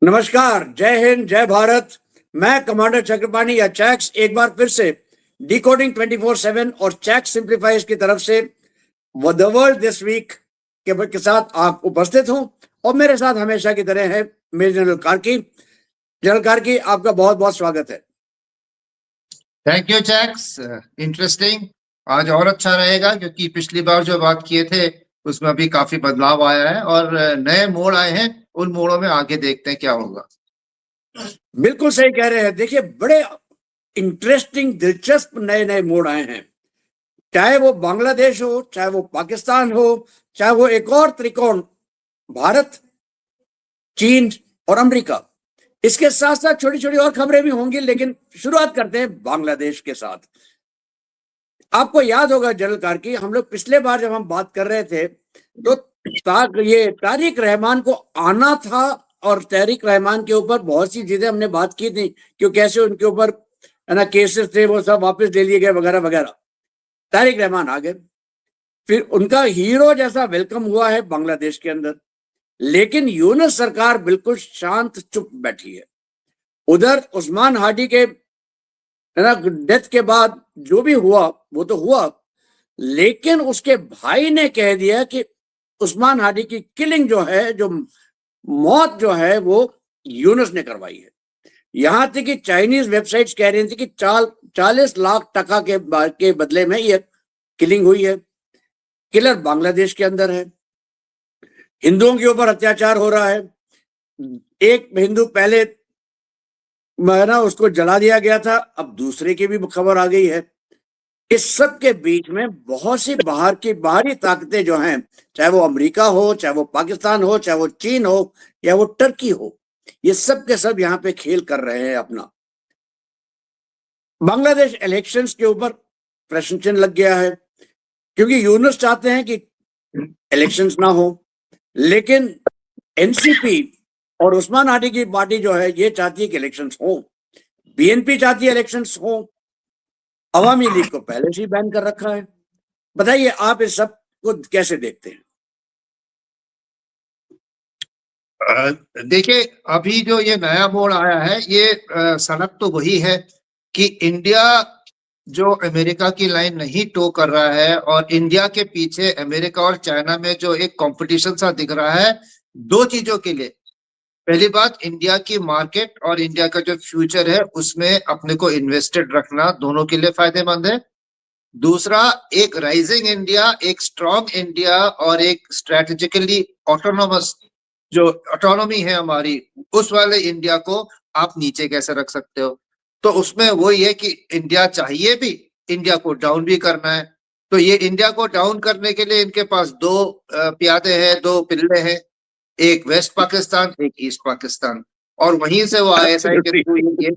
नमस्कार, जय हिंद, जय भारत। मैं कमांडर चक्रपाणी या चैक्स एक बार फिर से डिकोडिंग 24/7 और चैक्स सिंप्लीफाइज की तरफ से द वर्ल्ड दिस वीक के साथ आप उपस्थित हूं और मेरे साथ हमेशा की तरह है major general Karki. General Karki, आपका बहुत बहुत स्वागत है। थैंक यू चैक्स, इंटरेस्टिंग। आज और अच्छा रहेगा क्योंकि पिछली बार जो बात किए थे उसमें अभी काफी बदलाव आया है और नए मोड़ आए हैं। उन मोड़ों में आगे देखते हैं क्या होगा। बिल्कुल सही कह रहे हैं। देखिए, बड़े इंटरेस्टिंग, दिलचस्प नए नए मोड़ आए हैं। चाहे वो बांग्लादेश हो, चाहे वो पाकिस्तान हो, चाहे वो एक और त्रिकोण भारत, चीन और अमेरिका। इसके साथ साथ छोटी छोटी और खबरें भी होंगी, लेकिन शुरुआत करते हैं बांग्लादेश के साथ। आपको याद होगा जनरल कार्की, हम लोग पिछले बार जब हम बात कर रहे थे तो ये तारिक रहमान को आना था और तारिक रहमान के ऊपर बहुत सी चीजें हमने बात की थी कि कैसे उनके ऊपर है ना केसेस थे, वो सब वापस ले लिए गए वगैरह वगैरह। तारिक रहमान आ गए, फिर उनका हीरो जैसा वेलकम हुआ है बांग्लादेश के अंदर। लेकिन यूनुस सरकार बिल्कुल शांत चुप बैठी है। उधर उस्मान हादी के है ना डेथ के बाद जो भी हुआ वो तो हुआ, लेकिन उसके भाई ने कह दिया कि उस्मान हादी की किलिंग जो है, जो मौत जो है, वो यूनुस ने करवाई है। यहां तक कि चाइनीज वेबसाइट्स कह रही थी कि 40 लाख टका के बदले में ये किलिंग हुई है। किलर बांग्लादेश के अंदर है। हिंदुओं के ऊपर अत्याचार हो रहा है। एक हिंदू पहले ना उसको जला दिया गया था, अब दूसरे की भी खबर आ गई है। इस सब के बीच में बहुत सी बाहरी ताकतें जो हैं, चाहे वो अमेरिका हो, चाहे वो पाकिस्तान हो, चाहे वो चीन हो या वो टर्की हो, ये सब के सब यहाँ पे खेल कर रहे हैं अपना। बांग्लादेश इलेक्शंस के ऊपर प्रश्न चिन्ह लग गया है क्योंकि यूनुस चाहते हैं कि इलेक्शंस ना हो, लेकिन एनसीपी और उस्मान हादी की पार्टी जो है ये चाहती है कि इलेक्शंस हो। बीएनपी चाहती है इलेक्शंस हो। अवामी लीग को पहले से ही बैन कर रखा है। बताइए आप इस सब को कैसे देखते हैं? देखिए, अभी जो ये नया मोड़ आया है ये सनक तो वही है कि इंडिया जो अमेरिका की लाइन नहीं टो कर रहा है और इंडिया के पीछे अमेरिका और चाइना में जो एक कंपटीशन सा दिख रहा है दो चीजों के लिए। पहली बात, इंडिया की मार्केट और इंडिया का जो फ्यूचर है उसमें अपने को इन्वेस्टेड रखना दोनों के लिए फायदेमंद है। दूसरा, एक राइजिंग इंडिया, एक स्ट्रॉन्ग इंडिया और एक स्ट्रेटेजिकली ऑटोनोमस जो ऑटोनॉमी है हमारी, उस वाले इंडिया को आप नीचे कैसे रख सकते हो। तो उसमें वही है कि इंडिया चाहिए भी, इंडिया को डाउन भी करना है। तो ये इंडिया को डाउन करने के लिए इनके पास दो प्यादे हैं, दो पिल्ले हैं, एक वेस्ट पाकिस्तान, एक ईस्ट पाकिस्तान, और वहीं से वो आईएसआई के थ्रू ये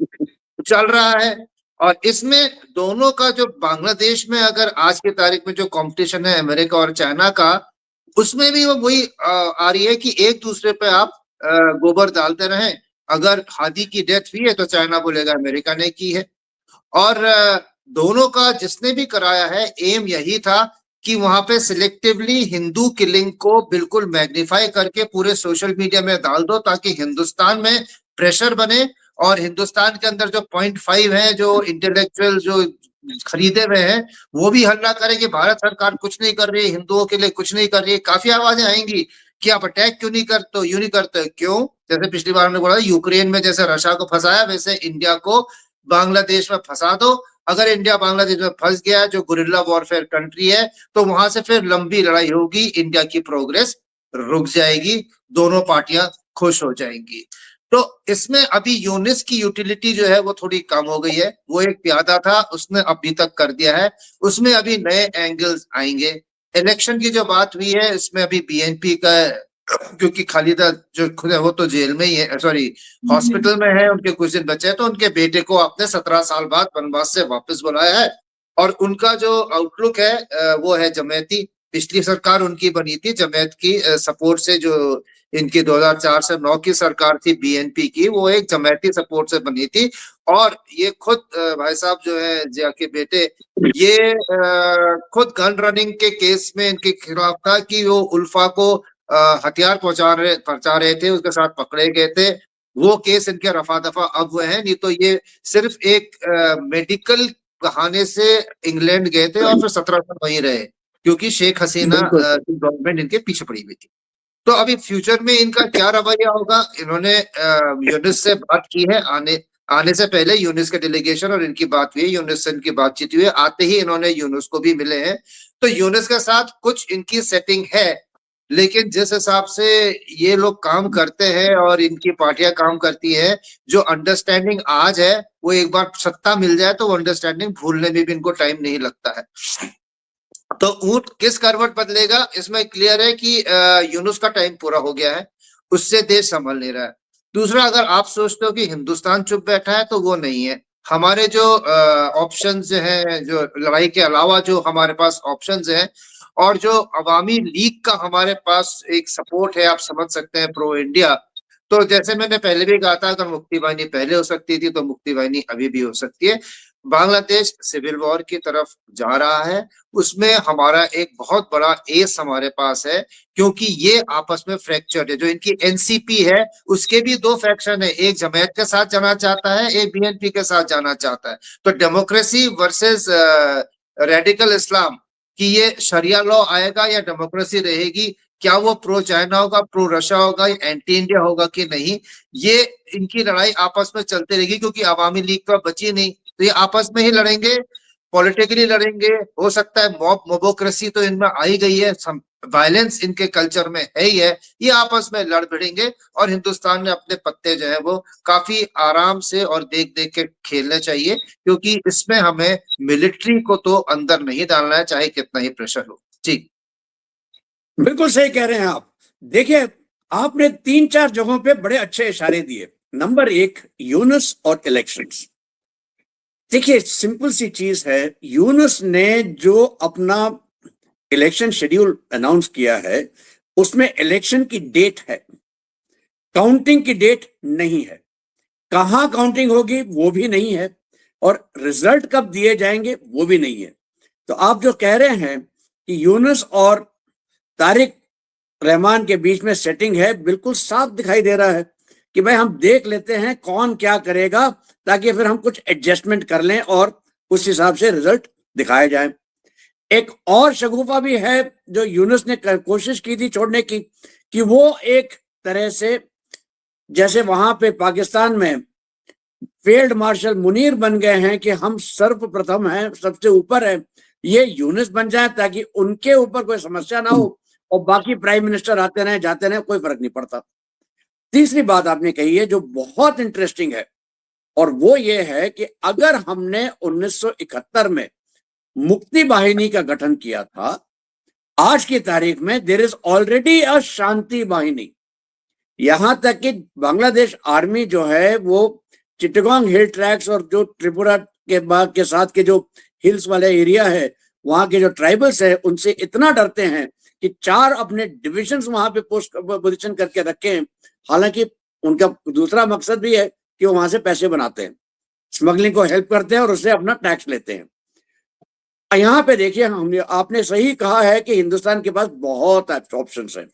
चल रहा है। और इसमें दोनों का जो बांग्लादेश में अगर आज की तारीख में जो कंपटीशन है अमेरिका और चाइना का, उसमें भी वो वही आ रही है कि एक दूसरे पे आप गोबर डालते रहें। अगर हादी की डेथ हुई है तो चाइना बोलेगा अमेरिका ने की है। और दोनों का जिसने भी कराया है एम यही था कि वहां पे सिलेक्टिवली हिंदू किलिंग को बिल्कुल मैग्नीफाई करके पूरे सोशल मीडिया में डाल दो ताकि हिंदुस्तान में प्रेशर बने और हिंदुस्तान के अंदर जो 0.5 है, जो इंटेलेक्चुअल जो खरीदे हुए हैं, वो भी हल्ला करें कि भारत सरकार कुछ नहीं कर रही है, हिंदुओं के लिए कुछ नहीं कर रही है। काफी आवाजें आएंगी कि आप अटैक क्यों नहीं करते, यूं नहीं करते क्यों। जैसे पिछली बार हमने बोला यूक्रेन में जैसे रशिया को फंसाया, वैसे इंडिया को बांग्लादेश में फंसा दो। अगर इंडिया बांग्लादेश में फंस गया जो गुरिल्ला वॉरफेयर कंट्री है, तो वहां से फिर लंबी लड़ाई होगी, इंडिया की प्रोग्रेस रुक जाएगी, दोनों पार्टियां खुश हो जाएंगी। तो इसमें अभी यूनिस की यूटिलिटी जो है वो थोड़ी कम हो गई है। वो एक प्यादा था, उसने अभी तक कर दिया है, उसमें अभी नए एंगल्स आएंगे। इलेक्शन की जो बात हुई है इसमें अभी बीएनपी का, क्योंकि खालिदा जो खुद है वो तो जेल में ही है, सॉरी हॉस्पिटल में है, उनके कुछ दिन बचे हैं, तो उनके बेटे को आपने 17 साल बाद वनवास से वापस बुलाया है। और उनका जो आउटलुक है वो है जमायती। पिछली सरकार उनकी बनी थी जमायत की सपोर्ट से। जो इनकी 2004 से 9 की सरकार थी बीएनपी की, वो एक जमायती सपोर्ट से बनी थी। और ये खुद भाई साहब जो है जिया के बेटे, ये खुद गन रनिंग के केस में इनके खिलाफ था कि वो उल्फा को हथियार पहुंचा रहे थे, उसके साथ पकड़े गए थे। वो केस इनके रफा दफा अब हुए हैं, नहीं तो ये सिर्फ एक मेडिकल बहाने से इंग्लैंड गए थे और फिर 17 साल वहीं रहे, क्योंकि शेख हसीना बिल्कुल गवर्नमेंट इनके पीछे पड़ी हुई थी। तो अभी फ्यूचर में इनका क्या रवैया होगा, इन्होंने यूनिस से बात की है, आने आने से पहले यूनिस के डेलीगेशन और इनकी बात हुई, यूनिस से इनकी बातचीत हुई है, आते ही इन्होंने यूनिस को भी मिले हैं। तो यूनिस के साथ कुछ इनकी सेटिंग है, लेकिन जिस हिसाब से ये लोग काम करते हैं और इनकी पार्टियां काम करती है, जो अंडरस्टैंडिंग आज है वो एक बार सत्ता मिल जाए तो वो अंडरस्टैंडिंग भूलने में भी इनको टाइम नहीं लगता है। तो ऊंट किस करवट बदलेगा, इसमें क्लियर है कि यूनुस का टाइम पूरा हो गया है, उससे देश संभल नहीं रहा है। दूसरा, अगर आप सोचते हो कि हिंदुस्तान चुप बैठा है, तो वो नहीं है। हमारे जो ऑप्शंस हैं, जो लड़ाई के अलावा जो हमारे पास ऑप्शंस हैं, और जो अवामी लीग का हमारे पास एक सपोर्ट है, आप समझ सकते हैं, प्रो इंडिया। तो जैसे मैंने पहले भी कहा था, अगर मुक्ति वाहिनी पहले हो सकती थी तो मुक्ति वाहिनी अभी भी हो सकती है। बांग्लादेश सिविल वॉर की तरफ जा रहा है, उसमें हमारा एक बहुत बड़ा एस हमारे पास है, क्योंकि ये आपस में फ्रैक्चर्ड है। जो इनकी एनसीपी है, उसके भी दो फैक्शन है, एक जमायत के साथ जाना चाहता है, एक बीएनपी के साथ जाना चाहता है। तो डेमोक्रेसी वर्सेस रेडिकल इस्लाम, कि ये शरिया लॉ आएगा या डेमोक्रेसी रहेगी, क्या वो प्रो चाइना होगा, प्रो रशिया होगा, या एंटी इंडिया होगा कि नहीं, ये इनकी लड़ाई आपस में चलती रहेगी, क्योंकि अवामी लीग तो बची नहीं। तो ये आपस में ही लड़ेंगे, पॉलिटिकली लड़ेंगे। हो सकता है मॉब मोबोक्रेसी तो इनमें आई गई है, वायलेंस इनके कल्चर में है ही है, ये आपस में लड़ भिड़ेंगे। और हिंदुस्तान ने अपने पत्ते जो है वो काफी आराम से और देख देख के खेलने चाहिए, क्योंकि इसमें हमें मिलिट्री को तो अंदर नहीं डालना है, चाहे कितना ही प्रेशर हो। जी बिल्कुल सही कह रहे हैं आप। देखिए, आपने 3-4 जगहों पे बड़े अच्छे इशारे दिए। नंबर 1, यूनुस और इलेक्शंस। देखिए, सिंपल सी चीज है, यूनुस ने जो अपना इलेक्शन शेड्यूल अनाउंस किया है, उसमें इलेक्शन की डेट है, काउंटिंग की डेट नहीं है। कहां काउंटिंग होगी वो भी नहीं है, और रिजल्ट कब दिए जाएंगे वो भी नहीं है। तो आप जो कह रहे हैं कि यूनुस और तारिक रहमान के बीच में सेटिंग है, बिल्कुल साफ दिखाई दे रहा है कि भाई हम देख लेते हैं कौन क्या करेगा, ताकि फिर हम कुछ एडजस्टमेंट कर लें और उस हिसाब से रिजल्ट दिखाया जाए। एक और शगुफा भी है जो यूनुस ने कोशिश की थी छोड़ने की, कि वो एक तरह से जैसे वहां पे पाकिस्तान में फील्ड मार्शल मुनीर बन गए हैं कि हम सर्वप्रथम हैं, सबसे ऊपर है, ये यूनुस बन जाए ताकि उनके ऊपर कोई समस्या ना हो और बाकी प्राइम मिनिस्टर आते रहे जाते रहे, कोई फर्क नहीं पड़ता। तीसरी बात आपने कही है जो बहुत इंटरेस्टिंग है, और वो ये है कि अगर हमने 1971 में मुक्ति वाहिनी का गठन किया था, आज की तारीख में देयर इज ऑलरेडी अ शांति वाहिनी। यहां तक कि बांग्लादेश आर्मी जो है वो चिटगांग हिल ट्रैक्स और जो त्रिपुरा के बाद के साथ के जो हिल्स वाले एरिया है, वहां के जो ट्राइबल्स है, उनसे इतना डरते हैं कि 4 अपने डिविजन्स वहां पे पोस्ट पोजीशन करके रखे हैं। हालांकि उनका दूसरा मकसद भी है कि वो वहां से पैसे बनाते हैं, स्मगलिंग को हेल्प करते हैं और उससे अपना टैक्स लेते हैं। यहाँ पे देखिए, हमने आपने सही कहा है कि हिंदुस्तान के पास बहुत ऑप्शंस हैं,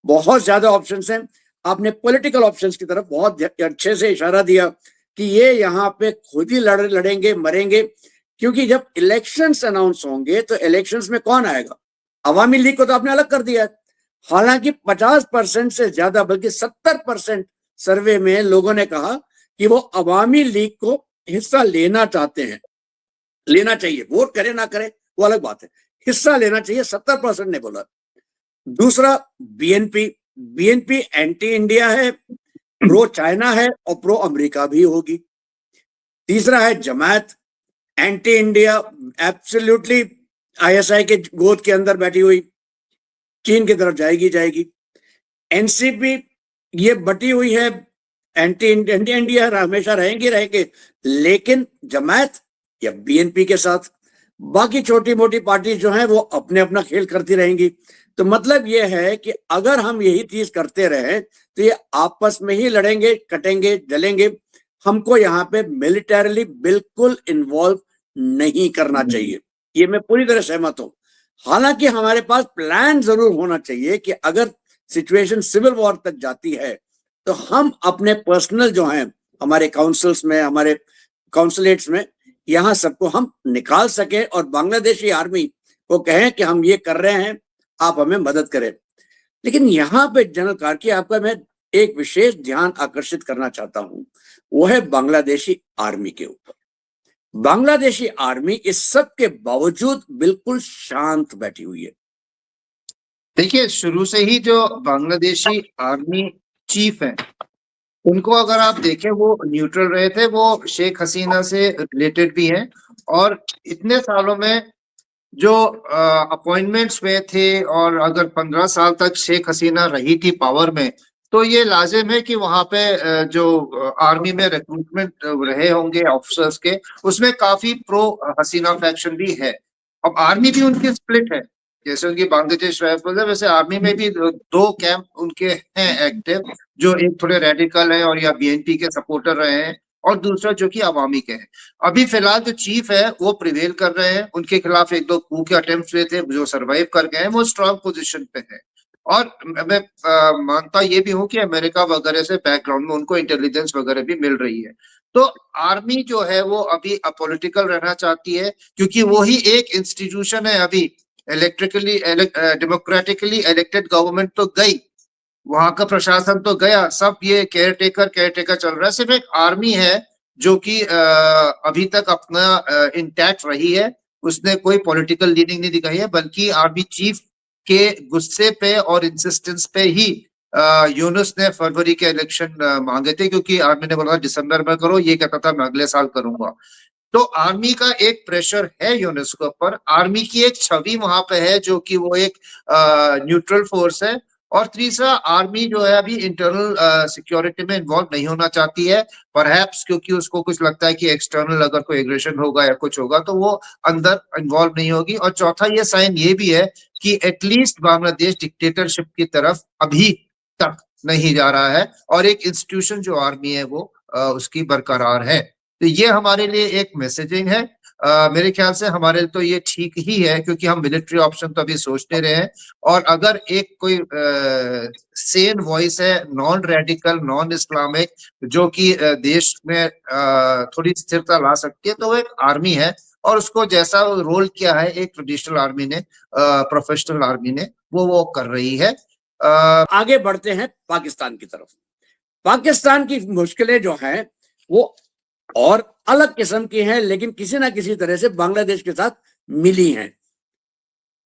बहुत ज्यादा ऑप्शंस हैं। आपने पॉलिटिकल ऑप्शंस की तरफ बहुत अच्छे से इशारा दिया कि ये यहाँ पे खुद ही लड़ेंगे मरेंगे, क्योंकि जब इलेक्शंस अनाउंस होंगे तो इलेक्शंस में कौन आएगा? अवामी लीग को तो आपने अलग कर दिया है। हालांकि 50% से ज्यादा, बल्कि 70% सर्वे में लोगों ने कहा कि वो अवामी लीग को हिस्सा लेना चाहते हैं, लेना चाहिए, वोट करे ना करे वो अलग बात है, हिस्सा लेना चाहिए, 70% ने बोला। दूसरा, बीएनपी। बीएनपी एंटी इंडिया है, प्रो चाइना है और प्रो अमेरिका भी होगी। तीसरा है जमात, एंटी इंडिया, एब्सोल्युटली आईएसआई के गोद के अंदर बैठी हुई, चीन की तरफ जाएगी। एनसीपी ये बटी हुई है, एंटी इंडिया हमेशा रहेंगे, लेकिन जमात या बीएनपी के साथ। बाकी छोटी मोटी पार्टी जो है वो अपने अपना खेल करती रहेंगी। तो मतलब ये है कि अगर हम यही चीज करते रहे तो ये आपस में ही लड़ेंगे, कटेंगे, जलेंगे। हमको यहाँ पे मिलिटरीली बिल्कुल इन्वॉल्व नहीं करना चाहिए, ये मैं पूरी तरह सहमत हूं। हालांकि हमारे पास प्लान जरूर होना चाहिए कि अगर सिचुएशन सिविल वॉर तक जाती है तो हम अपने पर्सनल जो हैं हमारे काउंसिल्स में, हमारे काउंसलेट्स में, यहाँ सबको हम निकाल सके और बांग्लादेशी आर्मी को कहें कि हम ये कर रहे हैं, आप हमें मदद करें। लेकिन यहाँ पे जनरल कार्की, आपका मैं एक विशेष ध्यान आकर्षित करना चाहता हूं, वो है बांग्लादेशी आर्मी के ऊपर। बांग्लादेशी आर्मी इस सब के बावजूद बिल्कुल शांत बैठी हुई है। देखिए, शुरू से ही जो बांग्लादेशी आर्मी चीफ है, उनको अगर आप देखें, वो न्यूट्रल रहे थे, वो शेख हसीना से रिलेटेड भी हैं, और इतने सालों में जो अपॉइंटमेंट्स हुए थे, और अगर 15 साल तक शेख हसीना रही थी पावर में, तो ये लाजिम है कि वहां पे जो आर्मी में रिक्रूटमेंट रहे होंगे ऑफिसर्स के, उसमें काफी प्रो हसीना फैक्शन भी है। अब आर्मी भी उनकी स्प्लिट है, जैसे उनकी बांग्लादेश राइफल्स है, वैसे आर्मी में भी दो कैंप उनके हैं एक्टिव, जो एक थोड़े रेडिकल है और या बीएनपी के सपोर्टर रहे हैं, और दूसरा जो कि अवामी के हैं। अभी फिलहाल जो चीफ है वो प्रिवेल कर रहे हैं, उनके खिलाफ एक दो कू के अटेम्प्ट हुए थे जो सरवाइव कर गए हैं, वो स्ट्रांग पोजीशन पे है। और मैं मानता ये भी हूँ कि अमेरिका वगैरह से बैकग्राउंड में उनको इंटेलिजेंस वगैरह भी मिल रही है। तो आर्मी जो है वो अभी अपॉलिटिकल रहना चाहती है, क्योंकि वो ही एक इंस्टीट्यूशन है अभी। डेमोक्रेटिकली इलेक्टेड गवर्नमेंट तो गई, वहां का प्रशासन तो गया, सब ये केयर टेकर चल रहा है। सिर्फ एक आर्मी है जो कि अभी तक अपना इंटैक्ट रही है, उसने कोई पॉलिटिकल लीडिंग नहीं दिखाई है, बल्कि आर्मी चीफ के गुस्से पे और इंसिस्टेंस पे ही यूनुस ने फरवरी के इलेक्शन मांगे थे, क्योंकि आर्मी ने बोला दिसंबर में करो, ये कहता था मैं अगले साल करूंगा। तो आर्मी का एक प्रेशर है यूनेस के ऊपर, आर्मी की एक छवि वहां पे है जो कि वो एक न्यूट्रल फोर्स है। और तीसरा, आर्मी जो है अभी इंटरनल सिक्योरिटी में इन्वॉल्व नहीं होना चाहती है, परहैप्स क्योंकि उसको कुछ लगता है कि एक्सटर्नल अगर कोई एग्रेशन होगा या कुछ होगा तो वो अंदर इन्वॉल्व नहीं होगी। और चौथा ये साइन ये भी है कि एटलीस्ट बांग्लादेश डिक्टेटरशिप की तरफ अभी तक नहीं जा रहा है, और एक इंस्टीट्यूशन जो आर्मी है वो उसकी बरकरार है। तो ये हमारे लिए एक मैसेजिंग है। मेरे ख्याल से हमारे लिए तो ये ठीक ही है, क्योंकि हम मिलिट्री ऑप्शन तो अभी सोचते रहे हैं, और अगर एक कोई सेन वॉइस है, नॉन रेडिकल, नॉन इस्लामिक, जो कि देश में थोड़ी स्थिरता ला सकती है, तो वो एक आर्मी है। और उसको जैसा रोल किया है एक ट्रेडिशनल आर्मी ने, प्रोफेशनल आर्मी ने, वो कर रही है। आगे बढ़ते हैं पाकिस्तान की तरफ। पाकिस्तान की मुश्किलें जो हैं वो और अलग किस्म की हैं, लेकिन किसी ना किसी तरह से बांग्लादेश के साथ मिली हैं।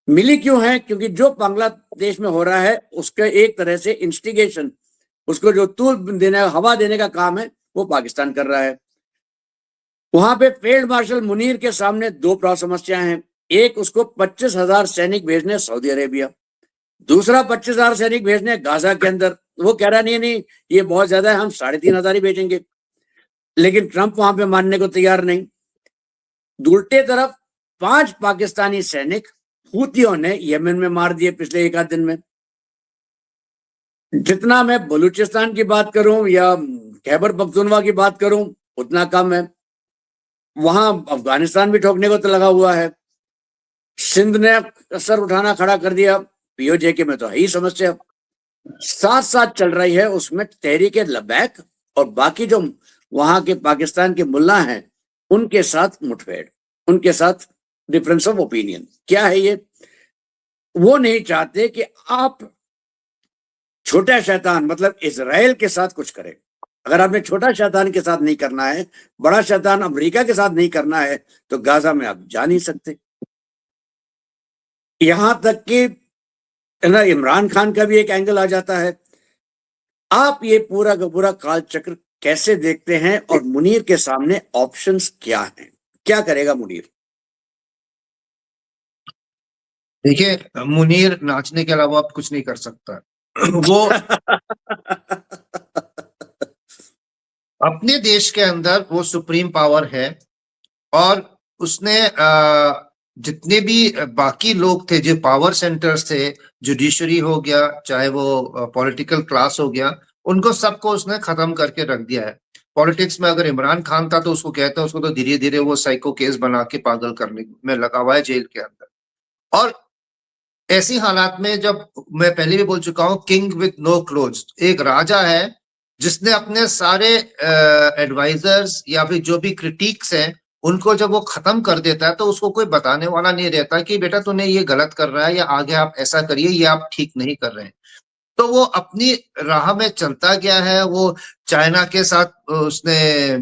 मिली क्यों है? क्योंकि जो बांग्लादेश में हो रहा है उसके एक तरह से इंस्टिगेशन, उसको जो तूल देने, हवा देने का काम है, वो पाकिस्तान कर रहा है। वहां पे फील्ड मार्शल मुनीर के सामने दो समस्याएं हैं। एक, उसको 25,000 सैनिक भेजने सऊदी अरेबिया, दूसरा 25,000 सैनिक भेजने गाजा के अंदर। वो कह रहा नहीं ये बहुत ज्यादा है, हम 3,500 ही भेजेंगे। लेकिन ट्रंप वहां पे मानने को तैयार नहीं। उल्टे तरफ 5 पाकिस्तानी सैनिक हूतियों ने यमन में मार दिए पिछले एक आध दिन में। जितना मैं बलूचिस्तान की बात करूं या खैबर पख्तूनवा की बात करूं उतना कम है। वहां अफगानिस्तान भी ठोकने को तो लगा हुआ है। सिंध ने असर उठाना खड़ा कर दिया, पीओजे के में तो है ही समस्या। साथ साथ चल रही है उसमें तहरीक लबैक और बाकी जो वहां के पाकिस्तान के मुल्ला हैं उनके साथ मुठभेड़, उनके साथ डिफरेंस ऑफ ओपिनियन। क्या है ये? वो नहीं चाहते कि आप छोटा शैतान मतलब इजराइल के साथ कुछ करें। अगर आपने छोटा शैतान के साथ नहीं करना है, बड़ा शैतान अमेरिका के साथ नहीं करना है, तो गाजा में आप जा नहीं सकते। यहां तक कि ना इमरान खान का भी एक एंगल आ जाता है। आप ये पूरा का पूरा काल चक्र कैसे देखते हैं और मुनीर के सामने ऑप्शंस क्या हैं? क्या करेगा मुनीर? देखिए, मुनीर नाचने के अलावा आप कुछ नहीं कर सकता। वो अपने देश के अंदर वो सुप्रीम पावर है, और उसने जितने भी बाकी लोग थे जो पावर सेंटर्स थे, जुडिशरी हो गया, चाहे वो पॉलिटिकल क्लास हो गया, उनको सबको उसने खत्म करके रख दिया है। पॉलिटिक्स में अगर इमरान खान था तो उसको कहता है, उसको तो धीरे धीरे वो साइको केस बना के पागल करने में लगा हुआ है जेल के अंदर। और ऐसी हालात में, जब मैं पहले भी बोल चुका हूं, किंग विद नो क्लोथ्स, एक राजा है जिसने अपने सारे एडवाइजर्स या फिर जो भी क्रिटिक्स हैं उनको जब वो खत्म कर देता है तो उसको कोई बताने वाला नहीं रहता कि बेटा तूने ये गलत कर रहा है या आगे आप ऐसा करिए, ये आप ठीक नहीं कर रहे हैं। तो वो अपनी राह में चलता गया है। वो चाइना के साथ उसने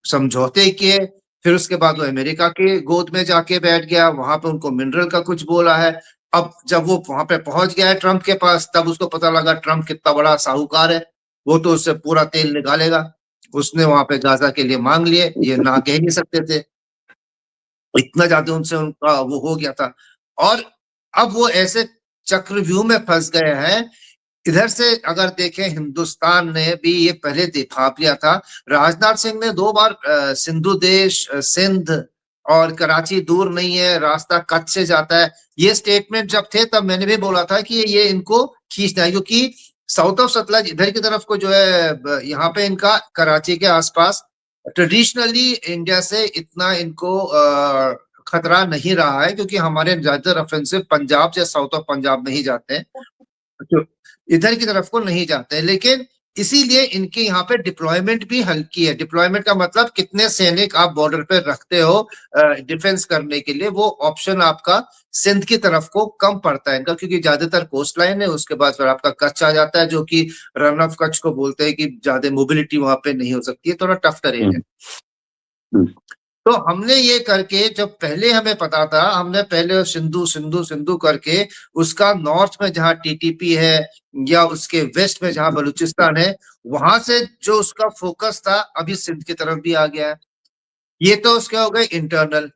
समझौते किए, फिर उसके बाद वो अमेरिका के गोद में जाके बैठ गया, वहां पे उनको मिनरल का कुछ बोला है। अब जब वो वहां पे पहुंच गया है ट्रंप के पास, तब उसको पता लगा ट्रंप कितना बड़ा साहूकार है, वो तो उससे पूरा तेल निकालेगा। उसने वहां पे गाजा के लिए मांग लिए, ये ना कह नहीं सकते थे, इतना ज्यादा उनसे उनका वो हो गया था। और अब वो ऐसे चक्रव्यूह में फंस गए हैं। इधर से अगर देखें, हिंदुस्तान ने भी ये पहले भांप लिया था। राजनाथ सिंह ने 2 बार सिंधु देश, सिंध और कराची दूर नहीं है, रास्ता कच्छ से जाता है, ये स्टेटमेंट जब थे तब मैंने भी बोला था कि ये इनको खींचना है, क्योंकि साउथ ऑफ सतलज इधर की तरफ को जो है, यहाँ पे इनका कराची के आसपास ट्रेडिशनली इंडिया से इतना इनको खतरा नहीं रहा है, क्योंकि हमारे ज्यादातर ऑफेंसिव पंजाब या साउथ ऑफ पंजाब में ही जाते हैं, तो इधर की तरफ को नहीं जाते हैं। लेकिन इसीलिए इनके यहाँ पे डिप्लॉयमेंट भी हल्की है। डिप्लॉयमेंट का मतलब कितने सैनिक आप बॉर्डर पे रखते हो डिफेंस करने के लिए, वो ऑप्शन आपका सिंध की तरफ को कम पड़ता है इनका, क्योंकि ज्यादातर कोस्ट लाइन है। उसके बाद फिर आपका कच्छ आ जाता है, जो कि रन ऑफ कच्छ को बोलते हैं कि ज्यादा मोबिलिटी वहां पे नहीं हो सकती है, थोड़ा टफ टेरेन है। तो हमने ये करके, जब पहले हमें पता था, हमने पहले सिंधु सिंधु सिंधु करके उसका नॉर्थ में जहां टीटीपी है या उसके वेस्ट में जहां बलूचिस्तान है, वहां से जो उसका फोकस था अभी सिंध की तरफ भी आ गया है। ये तो उसके हो गए इंटरनल।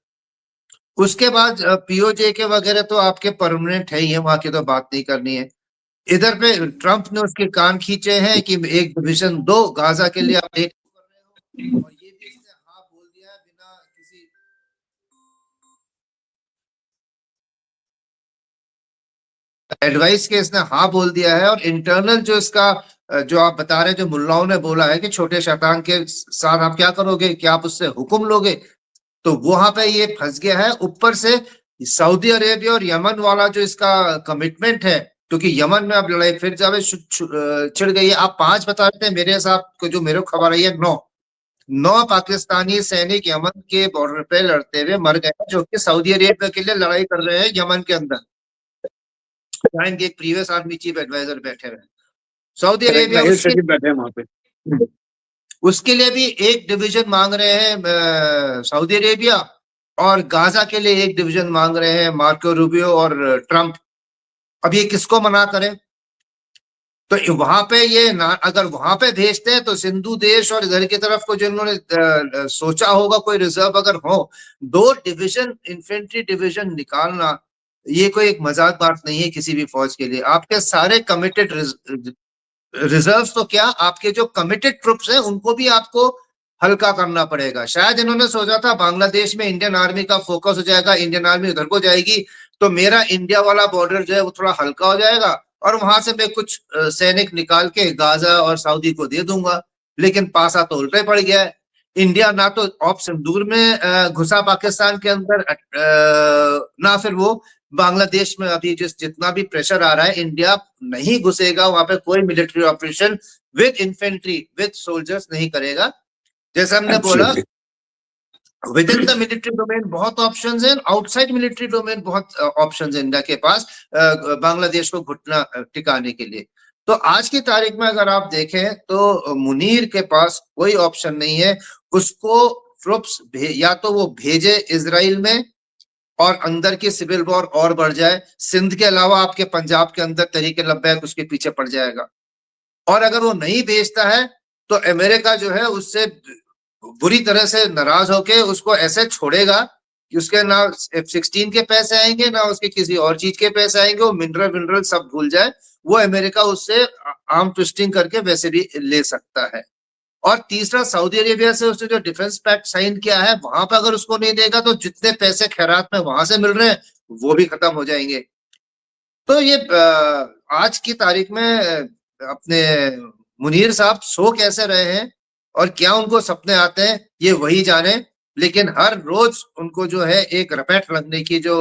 उसके बाद पीओजे के वगैरह तो आपके परमानेंट है ही है, वहां की तो बात नहीं करनी है। इधर पे ट्रंप ने उसके कान खींचे हैं कि एक डिवीजन दो गाजा के लिए, आप एक कर रहे हो, और ये भी इसने हाँ बोल दिया है बिना किसी एडवाइस के, इसने हाँ बोल दिया है। और इंटरनल जो इसका जो आप बता रहे हैं, जो मुल्लाओं ने बोला है कि छोटे शैतान के साथ आप क्या करोगे, क्या आप उससे हुक्म लोगे, तो वहां पे ये फंस गया है। ऊपर से सऊदी अरेबिया और यमन वाला जो इसका कमिटमेंट है, क्योंकि यमन में अब लड़ाई फिर जावे छिड़ गई है। आप 5 बता रहे थे, मेरे हिसाब को जो मेरे को खबर आई है 9 9 पाकिस्तानी सैनिक यमन के बॉर्डर पे लड़ते हुए मर गए, जो कि सऊदी अरेबिया के लिए लड़ाई कर रहे हैं यमन के अंदर, जहां इनके एक प्रीवियस आर्मी चीफ एडवाइजर बैठे हुए हैं सऊदी अरेबिया। हिल उसके शरीफ बैठे हैं वहां पे। उसके लिए भी एक डिवीजन मांग रहे हैं सऊदी अरेबिया, और गाजा के लिए एक डिवीजन मांग रहे हैं मार्को रूबियो और ट्रंप। अब ये किसको मना करें? तो वहां पे ये ना, अगर वहां पे भेजते हैं तो सिंधु देश और इधर की तरफ को जो इन्होंने सोचा होगा कोई रिजर्व अगर हो, 2 डिवीजन इन्फेंट्री डिवीजन निकालना, ये कोई एक मजाक बात नहीं है किसी भी फौज के लिए। आपके सारे कमिटेड रिजर्व्स तो क्या, आपके जो कमिटेड ट्रुप्स हैं उनको भी आपको हल्का करना पड़ेगा। शायद इन्होंने सोचा था बांग्लादेश में इंडियन आर्मी का फोकस हो जाएगा, इंडियन आर्मी उधर को जाएगी, तो मेरा इंडिया वाला बॉर्डर जो है वो थोड़ा हल्का हो जाएगा, और वहां से मैं कुछ सैनिक निकाल के गाजा और सऊदी को दे दूंगा। लेकिन पासा तो उल्टे पड़ गया है। इंडिया ना तो ऑप सिंदूर में घुसा पाकिस्तान के अंदर, ना फिर वो बांग्लादेश में अभी जितना भी प्रेशर आ रहा है, इंडिया नहीं घुसेगा वहां पे, कोई military operation with infantry with soldiers नहीं करेगा। जैसे हमने बोला, with in the military domain बहुत ऑप्शंस हैं, आउटसाइड मिलिट्री डोमेन बहुत ऑप्शंस हैं इंडिया के पास बांग्लादेश को घुटना टिकाने के लिए। तो आज की तारीख में अगर आप देखें तो मुनीर के पास कोई ऑप्शन नहीं है। उसको ट्रुप्स या तो वो भेजे इसराइल में, और अंदर की सिविल वॉर और बढ़ जाए, सिंध के अलावा आपके पंजाब के अंदर तहरीक लब्बैक उसके पीछे पड़ जाएगा। और अगर वो नहीं भेजता है तो अमेरिका जो है उससे बुरी तरह से नाराज होके उसको ऐसे छोड़ेगा कि उसके ना F-16 के पैसे आएंगे, ना उसके किसी और चीज के पैसे आएंगे, वो मिनरल मिनरल सब भूल जाए। वो अमेरिका उससे आर्म ट्विस्टिंग करके वैसे भी ले सकता है। और तीसरा, सऊदी अरेबिया से उसने जो डिफेंस पैक्ट साइन किया है, वहां पर अगर उसको नहीं देगा तो जितने पैसे खैरात में वहां से मिल रहे हैं वो भी खत्म हो जाएंगे। तो ये आज की तारीख में अपने मुनीर साहब सो कैसे रहे हैं और क्या उनको सपने आते हैं, ये वही जाने। लेकिन हर रोज उनको जो है एक रपैट लगने की जो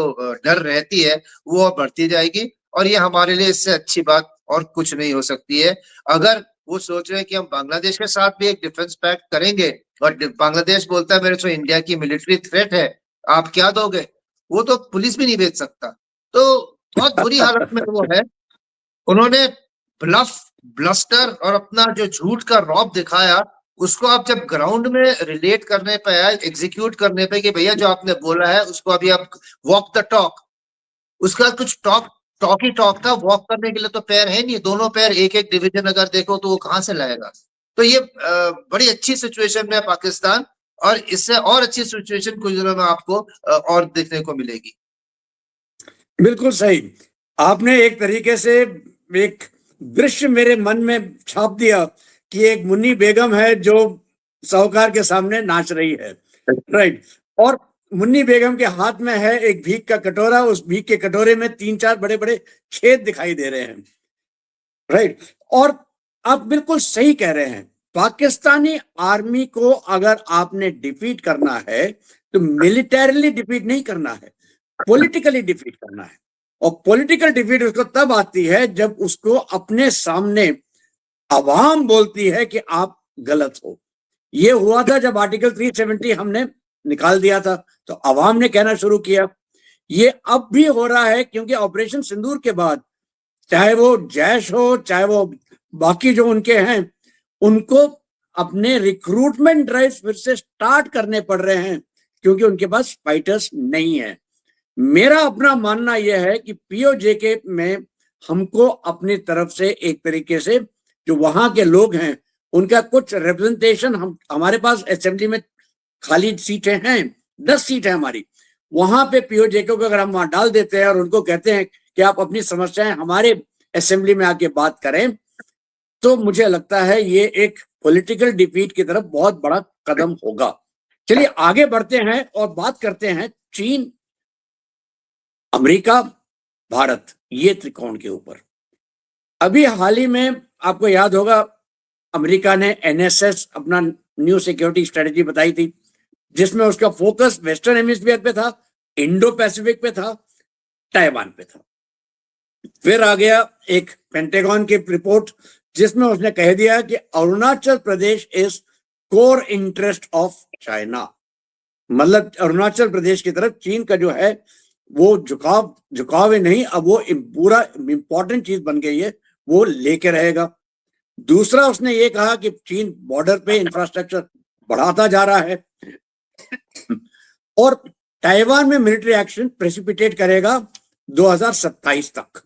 डर रहती है वो बढ़ती जाएगी, और ये हमारे लिए इससे अच्छी बात और कुछ नहीं हो सकती है। अगर वो सोच रहे हैं कि हम बांग्लादेश के साथ भी एक डिफेंस पैक्ट करेंगे, और बांग्लादेश बोलता है मेरे से इंडिया की मिलिट्री थ्रेट है, आप क्या दोगे? वो तो पुलिस भी नहीं भेज सकता। तो बहुत बुरी हालत में वो है। उन्होंने ब्लफ, ब्लस्टर और अपना जो झूठ का रौब दिखाया, उसको आप जब ग्राउंड में रिलेट करने पे आए, एग्जीक्यूट करने पे कि भैया जो आपने बोला है उसको अभी आप वॉक द टॉक, उसका कुछ टॉक ही टॉक था, वॉक करने के लिए तो पैर है नहीं, दोनों पैर एक एक डिवीजन अगर देखो तो वो कहां से लाएगा? तो ये बड़ी अच्छी सिचुएशन में है पाकिस्तान, और इससे और अच्छी सिचुएशन कुछ दिनों में आपको और देखने को मिलेगी। बिल्कुल सही। आपने एक तरीके से एक दृश्य मेरे मन में छाप दिया कि एक मुन्नी बेगम है जो साहूकार के सामने नाच रही है, राइट। और मुन्नी बेगम के हाथ में है एक भीख का कटोरा, उस भीख के कटोरे में 3-4 बड़े बड़े छेद दिखाई दे रहे हैं, राइट। और आप बिल्कुल सही कह रहे हैं, पाकिस्तानी आर्मी को अगर आपने डिफीट करना है तो मिलिटरीली डिफीट नहीं करना है, पॉलिटिकली डिफीट करना है। और पॉलिटिकल डिफीट उसको तब आती है जब उसको अपने सामने अवाम बोलती है कि आप गलत हो। ये हुआ था जब आर्टिकल 370 हमने निकाल दिया था, तो अवाम ने कहना शुरू किया। ये अब भी हो रहा है, क्योंकि ऑपरेशन सिंदूर के बाद चाहे वो जैश हो, चाहे वो बाकी जो उनके हैं, उनको अपने रिक्रूटमेंट ड्राइव फिर से स्टार्ट करने पड़ रहे हैं, क्योंकि उनके पास फाइटर्स नहीं है। मेरा अपना मानना यह है कि पीओजेके में हमको अपनी तरफ से एक तरीके से जो वहां के लोग हैं उनका कुछ रिप्रेजेंटेशन, हम हमारे पास असेंबली में खाली सीटें हैं, 10 सीट है हमारी, वहां पे पीओजेके को अगर हम वहां डाल देते हैं और उनको कहते हैं कि आप अपनी समस्याएं हमारे असेंबली में आके बात करें, तो मुझे लगता है ये एक पॉलिटिकल डिफीट की तरफ बहुत बड़ा कदम होगा। चलिए आगे बढ़ते हैं और बात करते हैं चीन, अमेरिका, भारत, ये त्रिकोण के ऊपर। अभी हाल ही में आपको याद होगा, अमेरिका ने एनएसएस अपना न्यू सिक्योरिटी स्ट्रेटजी बताई थी, जिसमें उसका फोकस वेस्टर्न हेमिस्फीयर पे था, इंडो पैसिफिक पे था, ताइवान पे था। फिर आ गया एक पेंटागन की रिपोर्ट, जिसमें उसने कह दिया कि Arunachal Pradesh is core interest of China. मतलब अरुणाचल प्रदेश की तरफ चीन का जो है वो झुकाव ही नहीं, अब वो पूरा इंपॉर्टेंट चीज बन गई है, वो लेके रहेगा। दूसरा उसने ये कहा कि चीन बॉर्डर पे इंफ्रास्ट्रक्चर बढ़ाता जा रहा है और ताइवान में मिलिट्री एक्शन प्रेसिपिटेट करेगा 2027 तक।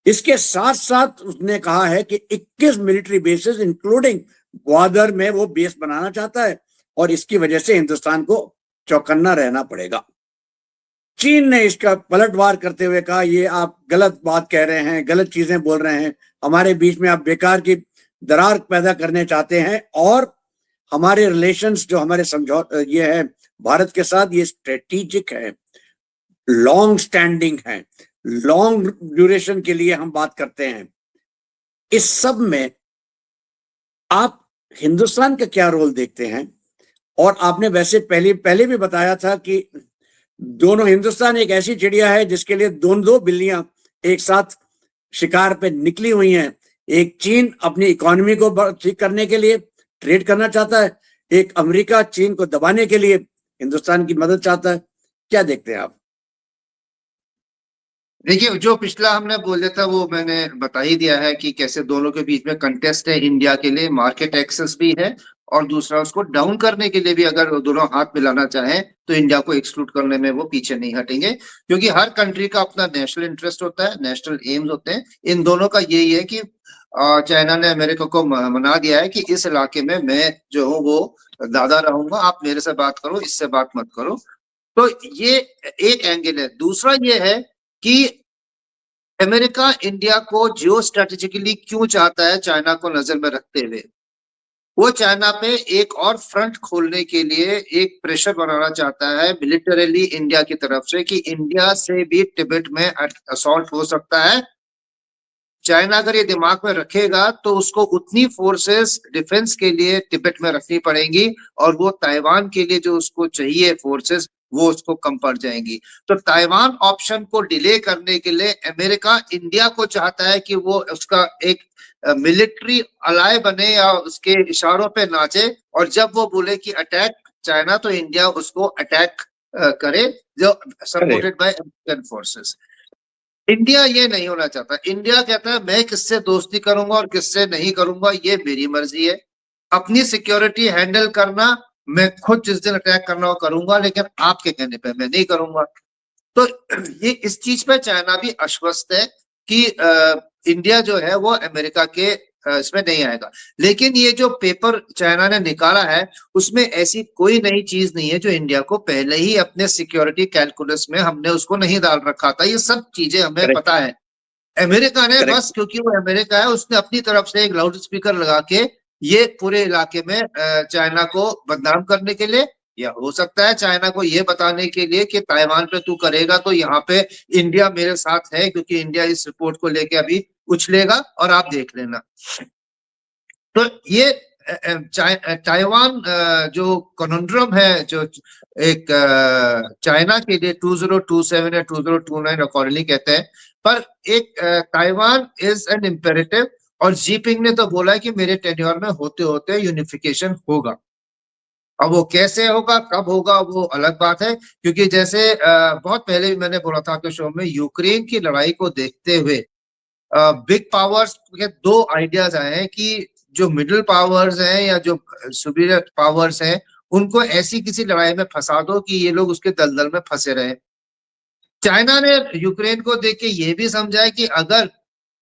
इसके साथ साथ उसने कहा है कि 21 मिलिट्री बेसेस इंक्लूडिंग ग्वादर में वो बेस बनाना चाहता है, और इसकी वजह से हिंदुस्तान को चौकन्ना रहना पड़ेगा। चीन ने इसका पलटवार करते हुए कहा, ये आप गलत बात कह रहे हैं, गलत चीजें बोल रहे हैं, हमारे बीच में आप बेकार की दरार पैदा करने चाहते हैं, और हमारे रिलेशंस जो हमारे समझौते ये है भारत के साथ, ये स्ट्रेटेजिक है, लॉन्ग स्टैंडिंग है, लॉन्ग ड्यूरेशन के लिए हम बात करते हैं। इस सब में आप हिंदुस्तान का क्या रोल देखते हैं? और आपने वैसे पहले भी बताया था कि दोनों, हिंदुस्तान एक ऐसी चिड़िया है जिसके लिए दो बिल्लियां एक साथ शिकार पे निकली हुई हैं। एक चीन अपनी इकोनॉमी को ठीक करने के लिए ट्रेड करना चाहता है, एक अमेरिका चीन को दबाने के लिए हिंदुस्तान की मदद चाहता है। क्या देखते हैं आप? देखिए, जो पिछला हमने बोला था वो मैंने बता ही दिया है कि कैसे दोनों के बीच में कंटेस्ट है। इंडिया के लिए मार्केट एक्सेस भी है, और दूसरा उसको डाउन करने के लिए भी अगर दोनों हाथ मिलाना चाहें तो इंडिया को एक्सक्लूड करने में वो पीछे नहीं हटेंगे, क्योंकि हर कंट्री का अपना नेशनल इंटरेस्ट होता है, नेशनल एम्स होते हैं। इन दोनों का यही है कि चाइना ने अमेरिका को मना दिया है कि इस इलाके में मैं जो हूँ वो दादा रहूंगा, आप मेरे से बात करो, इससे बात मत करो। तो ये एक एंगल है। दूसरा ये है कि अमेरिका इंडिया को जियो स्ट्रेटेजिकली क्यों चाहता है, चाइना को नजर में रखते हुए। वो चाइना पे एक और फ्रंट खोलने के लिए एक प्रेशर बनाना चाहता है मिलिटरीली इंडिया की तरफ से, कि इंडिया से भी तिब्बत में असॉल्ट हो सकता है। चाइना अगर ये दिमाग में रखेगा तो उसको उतनी फोर्सेस डिफेंस के लिए तिब्बत में रखनी पड़ेंगी, और वो ताइवान के लिए जो उसको चाहिए फोर्सेस वो उसको कम पड़ जाएंगी। तो ताइवान ऑप्शन को डिले करने के लिए अमेरिका इंडिया को चाहता है कि वो उसका एक मिलिट्री अलाय बने या उसके इशारों पे नाचे, और जब वो बोले कि अटैक चाइना तो इंडिया उसको अटैक करे, जो supported by American forces. India ये नहीं होना चाहता। इंडिया कहता है मैं किससे दोस्ती करूंगा और किससे नहीं करूंगा ये मेरी मर्जी है, अपनी सिक्योरिटी हैंडल करना मैं खुद जिस दिन अटैक करना हो करूंगा, लेकिन आपके कहने पे मैं नहीं करूंगा। तो ये इस चीज पे चाइना भी आश्वस्त है कि इंडिया जो है वो अमेरिका के इसमें नहीं आएगा। लेकिन ये जो पेपर चाइना ने निकाला है उसमें ऐसी कोई नई चीज नहीं है जो इंडिया को पहले ही अपने सिक्योरिटी कैलकुलस में हमने उसको नहीं डाल रखा था। ये सब चीजें हमें Correct. पता है। अमेरिका ने Correct. बस क्योंकि वो अमेरिका है उसने अपनी तरफ से एक लाउड स्पीकर लगा के ये पूरे इलाके में चाइना को बदनाम करने के लिए, या हो सकता है चाइना को ये बताने के लिए कि ताइवान पे तू करेगा तो यहाँ पे इंडिया मेरे साथ है, क्योंकि इंडिया इस रिपोर्ट को लेके अभी उछलेगा और आप देख लेना। तो ये ताइवान जो कॉन्ड्रम है, जो एक चाइना के लिए 2027 या 2029 अकॉर्डिंगली कहते हैं, पर एक ताइवान इज एन इम्पेरेटिव, और जीपिंग ने तो बोला है कि मेरे टेन्योर में होते होते यूनिफिकेशन होगा। अब वो कैसे होगा कब होगा वो अलग बात है, क्योंकि जैसे बहुत पहले भी मैंने बोला था आपके शो में, यूक्रेन की लड़ाई को देखते हुए बिग पावर्स के दो आइडियाज आए हैं कि जो मिडिल पावर्स हैं या जो सुपीरियर पावर्स हैं उनको ऐसी किसी लड़ाई में फंसा दो कि ये लोग उसके दलदल में फंसे रहे। चाइना ने यूक्रेन को देख के ये भी समझा है कि अगर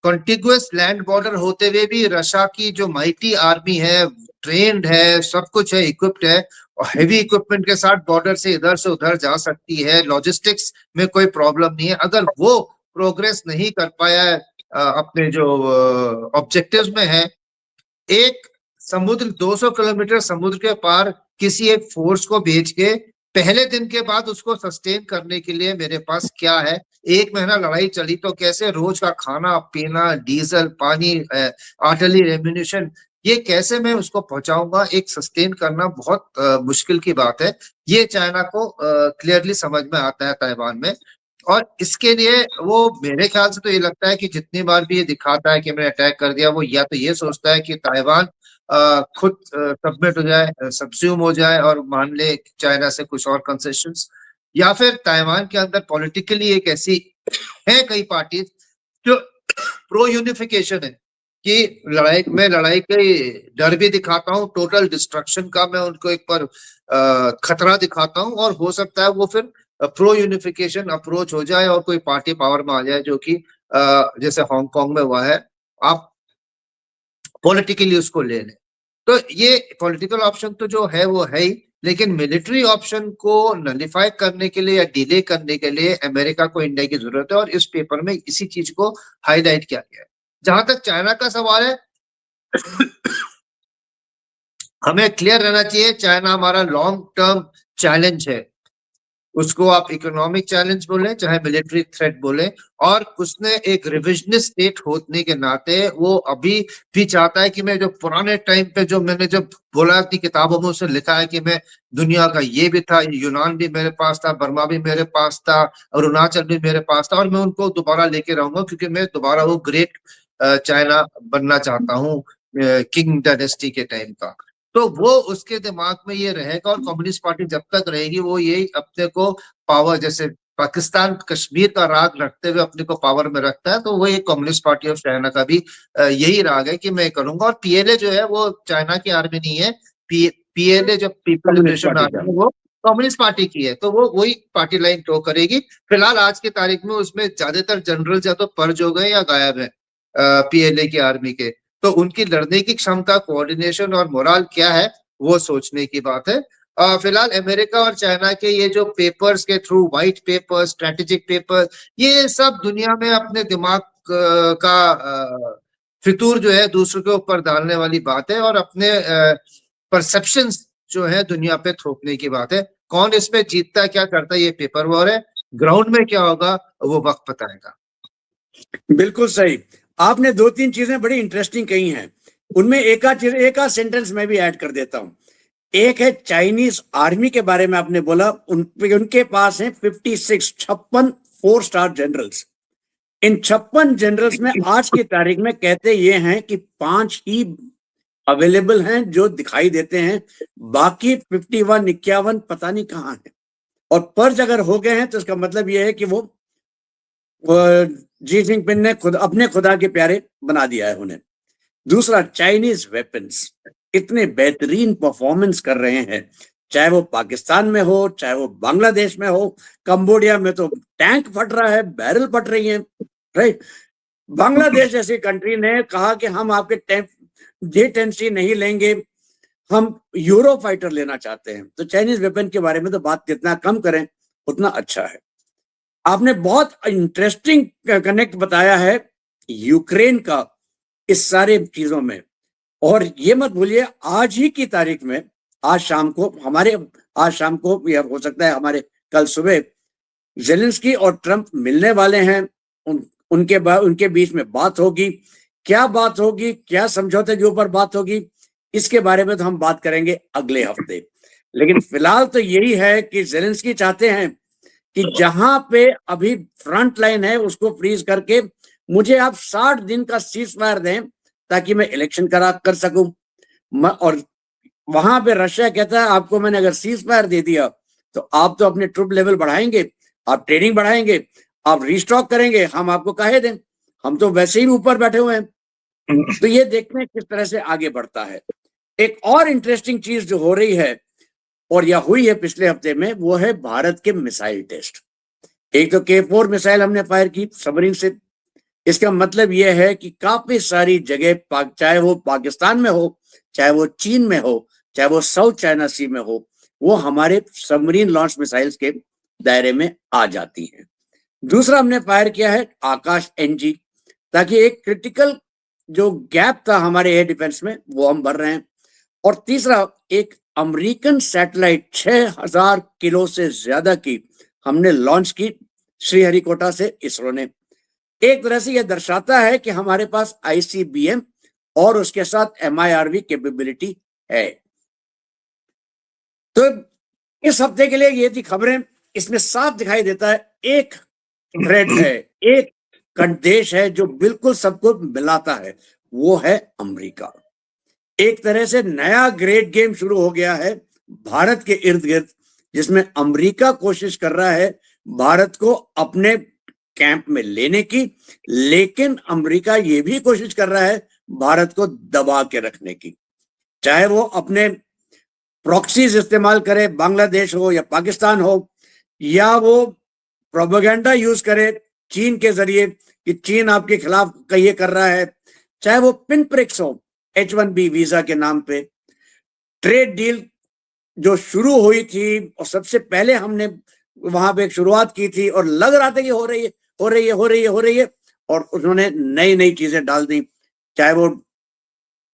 कॉन्टिग्युअस लैंड बॉर्डर होते हुए भी रशिया की जो माइटी आर्मी है, ट्रेन्ड है, सब कुछ है, इक्विप्ड है, और हेवी इक्विपमेंट के साथ बॉर्डर से इधर से उधर जा सकती है, लॉजिस्टिक्स में कोई प्रॉब्लम नहीं है, अगर वो प्रोग्रेस नहीं कर पाया है अपने जो ऑब्जेक्टिव्स में है, एक समुद्र 200 किलोमीटर समुद्र के पार किसी एक फोर्स को भेज के पहले दिन के बाद उसको सस्टेन करने के लिए मेरे पास क्या है, 1 महीना लड़ाई चली तो कैसे रोज का खाना पीना, डीजल, पानी, आर्टिलरी एम्यूनिशन, ये कैसे मैं उसको पहुंचाऊंगा, एक सस्टेन करना बहुत मुश्किल की बात है। ये चाइना को क्लियरली समझ में आता है ताइवान में, और इसके लिए वो मेरे ख्याल से तो ये लगता है कि जितनी बार भी ये दिखाता है कि मैंने अटैक कर दिया, वो या तो ये सोचता है कि ताइवान खुद सबमिट हो जाए, सब्स्यूम हो जाए और मान ले चाइना से कुछ और कंसेशंस, या फिर ताइवान के अंदर पॉलिटिकली एक ऐसी है कई पार्टी जो प्रो यूनिफिकेशन है कि लड़ाई के डर भी दिखाता हूँ, टोटल डिस्ट्रक्शन का मैं उनको एक बार खतरा दिखाता हूँ, और हो सकता है वो फिर प्रो यूनिफिकेशन अप्रोच हो जाए और कोई पार्टी पावर में आ जाए, जो कि जैसे हांगकांग में हुआ है, आप पॉलिटिकली उसको ले लें। तो ये पॉलिटिकल ऑप्शन तो जो है वो है ही, लेकिन मिलिट्री ऑप्शन को नलिफाई करने के लिए या डिले करने के लिए अमेरिका को इंडिया की जरूरत है, और इस पेपर में इसी चीज को हाईलाइट किया गया है। जहां तक चाइना का सवाल है, हमें क्लियर रहना चाहिए चाइना हमारा लॉन्ग टर्म चैलेंज है, उसको आप इकोनॉमिक चैलेंज बोले चाहे मिलिट्री थ्रेट बोले, और उसने एक रिविजनिस्ट स्टेट होने के नाते वो अभी भी चाहता है कि मैं जो पुराने टाइम पे जो मैंने जब बोला अपनी किताबों में उसने लिखा है कि मैं दुनिया का ये भी था, यूनान भी मेरे पास था, बर्मा भी मेरे पास था, अरुणाचल भी मेरे पास था, और मैं उनको दोबारा लेके रहूंगा क्योंकि मैं दोबारा वो ग्रेट चाइना बनना चाहता हूँ किंग डायनेस्टी के टाइम का। तो वो उसके दिमाग में ये रहेगा, और कम्युनिस्ट पार्टी जब तक रहेगी वो यही अपने को पावर, जैसे पाकिस्तान कश्मीर का राग रखते हुए अपने को पावर में रखता है, तो वो एक कम्युनिस्ट पार्टी ऑफ चाइना का भी यही राग है कि मैं करूंगा। और पीएलए जो है वो चाइना की आर्मी नहीं है, पीएलए जो पीपल लिबरेशन आर्मी है वो कम्युनिस्ट पार्टी की है, तो वो वही पार्टी लाइन टो करेगी। फिलहाल आज की तारीख में उसमें ज्यादातर जनरल या तो पर्ज हो गए या गायब है पीएलए की आर्मी के, तो उनकी लड़ने की क्षमता, कोऑर्डिनेशन और मोराल क्या है वो सोचने की बात है। फिलहाल अमेरिका और चाइना के ये जो पेपर्स के through, white paper, strategic paper, ये सब दुनिया में अपने दिमाग का फितूर जो है दूसरों के ऊपर डालने वाली बात है, और अपने परसेप्शंस जो है दुनिया पे थोपने की बात है। कौन इसमें जीतता है क्या करता है ये पेपर वॉर है, ग्राउंड में क्या होगा वो वक्त बताएगा। बिल्कुल सही। आपने दो तीन चीजें बड़ी इंटरेस्टिंग कही हैं, उनमें एक आध सेंटेंस मैं भी ऐड कर देता हूं। एक है चाइनीज आर्मी के बारे में आपने बोला, उनके पास है 56 4 स्टार जनरल्स। इन 56 जनरल्स में आज की तारीख में कहते ये हैं कि 5 ही अवेलेबल हैं जो दिखाई देते हैं, बाकी 51 51 पता नहीं कहां है। और पर्ज अगर हो गए हैं तो इसका मतलब यह है कि वो जी जिनपिंग ने खुद अपने खुदा के प्यारे बना दिया है उन्हें। दूसरा, चाइनीज वेपन्स इतने बेहतरीन परफॉर्मेंस कर रहे हैं, चाहे वो पाकिस्तान में हो, चाहे वो बांग्लादेश में हो, कंबोडिया में तो टैंक फट रहा है, बैरल फट रही हैं, राइट। बांग्लादेश जैसी कंट्री ने कहा कि हम आपके J-10C नहीं लेंगे, हम यूरो फाइटर लेना चाहते हैं। तो चाइनीज वेपन के बारे में तो बात जितना कम करें उतना अच्छा है। आपने बहुत इंटरेस्टिंग कनेक्ट बताया है यूक्रेन का इस सारे चीजों में। और ये मत भूलिए आज ही की तारीख में, आज शाम को या हो सकता है हमारे कल सुबह ज़ेलेंस्की और ट्रंप मिलने वाले हैं। उनके बीच में बात होगी। क्या बात होगी, क्या समझौते के ऊपर बात होगी, इसके बारे में तो हम बात करेंगे अगले हफ्ते। लेकिन फिलहाल तो यही है कि ज़ेलेंस्की चाहते हैं कि जहां पे अभी फ्रंट लाइन है उसको फ्रीज करके मुझे आप 60 दिन का सीज फायर दें ताकि मैं इलेक्शन कर सकूं। और वहां पे रशिया कहता है आपको मैंने अगर सीज फायर दे दिया तो आप तो अपने ट्रूप लेवल बढ़ाएंगे, आप ट्रेनिंग बढ़ाएंगे, आप रिस्टॉक करेंगे, हम आपको काहे दें, हम तो वैसे ही ऊपर बैठे हुए हैं। तो ये देखते हैं किस तरह से आगे बढ़ता है। एक और इंटरेस्टिंग चीज जो हो रही है और यह हुई है पिछले हफ्ते में, वो है भारत के मिसाइल टेस्ट। एक तो K4 मिसाइल हमने फायर की सबमरीन से। इसका मतलब यह है कि काफी सारी जगह, चाहे वो पाकिस्तान में हो, चाहे वो चीन में हो, चाहे वो साउथ चाइना सी में हो, वो हमारे सबमरीन लॉन्च मिसाइल्स के दायरे में आ जाती हैं। दूसरा हमने फायर किया है आकाश NG, ताकि एक क्रिटिकल जो गैप था हमारे एयर डिफेंस में वो हम भर रहे हैं। और तीसरा, एक अमेरिकन सैटेलाइट 6000 किलो से ज्यादा की हमने लॉन्च की श्रीहरिकोटा से इसरो ने। एक तरह से यह दर्शाता है कि हमारे पास ICBM और उसके साथ MIRV कैपेबिलिटी है। तो इस हफ्ते के लिए ये थी खबरें। इसमें साफ दिखाई देता है एक थ्रेड है, एक देश है जो बिल्कुल सबको मिलाता है, वो है अमेरिका। एक तरह से नया ग्रेट गेम शुरू हो गया है भारत के इर्द गिर्द, जिसमें अमेरिका कोशिश कर रहा है भारत को अपने कैंप में लेने की, लेकिन अमेरिका ये भी कोशिश कर रहा है भारत को दबा के रखने की। चाहे वो अपने प्रॉक्सीज इस्तेमाल करे, बांग्लादेश हो या पाकिस्तान हो, या वो प्रोपेगेंडा यूज करे चीन के जरिए कि चीन आपके खिलाफ ये कर रहा है, चाहे वो पिन प्रिक्स हो H-1B वीजा के नाम पे। ट्रेड डील जो शुरू हुई थी और सबसे पहले हमने वहां पे एक शुरुआत की थी और लग रहा था कि हो रही है, और उन्होंने नई नई चीजें डाल दी, चाहे वो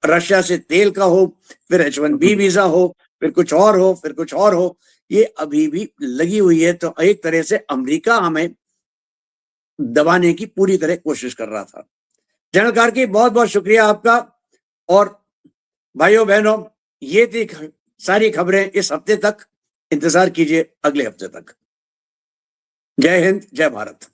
रशिया से तेल का हो, फिर H-1B वीजा हो, फिर कुछ और हो, ये अभी भी लगी हुई है। तो एक तरह से अमेरिका हमें दबाने की पूरी तरह कोशिश कर रहा था। जनरल कार्की, बहुत बहुत शुक्रिया आपका। और भाइयों बहनों, ये थी सारी खबरें इस हफ्ते तक। इंतजार कीजिए अगले हफ्ते तक। जय हिंद, जय भारत।